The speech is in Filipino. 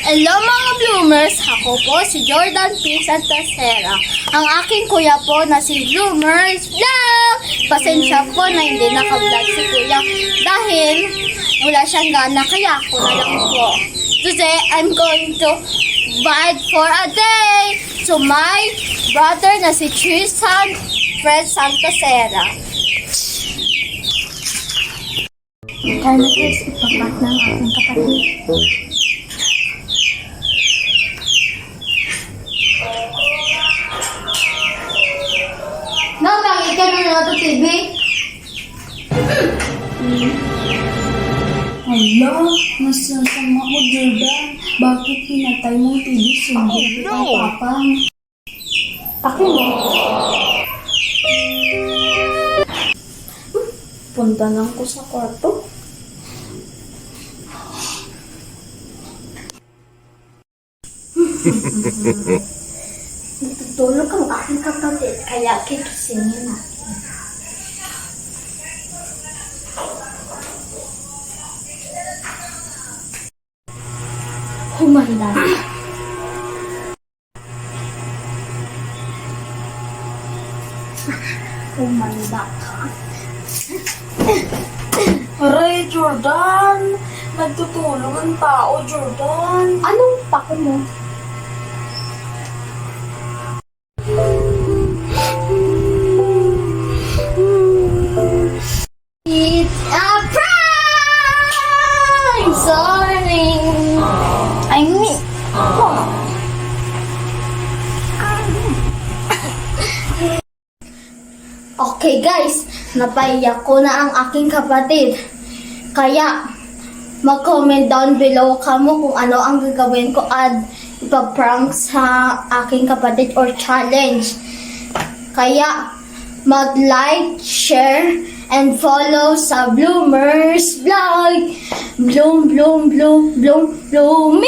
Hello mga bloomers! Ako po si Jordan P. Santasera. Ang aking kuya po na si Bloomers Vlog! Pasensya po na hindi naka-vlog si kuya dahil wala siyang gana kaya ako na lang po. Today, I'm going to bite for a day to my brother na si Tristan Fred Santasera. Carlos, ipapak ng aking kapatid. Bakit ka na nato TV? Hala, masasama mo, Jordan. Bakit pinatay mo yung TV? Sundin kita, Papa. Paki mo. Punta lang ko sa kwarto. Natutulog ang aking kapatid, kaya kikisingin natin. Humanda. Humanda ka. Aray, Jordan! Nagtutulog ang tao, Jordan. Anong pako mo? It's a prank! Sorry! I mean, okay guys, napaiyak ko na ang aking kapatid. Kaya, mag-comment down below kamo kung ano ang gagawin ko at ipaprank sa aking kapatid or challenge. Kaya, mag-like, share, and follow sa Bloomers Vlog. Bloom, bloom, bloom, bloom, blooming!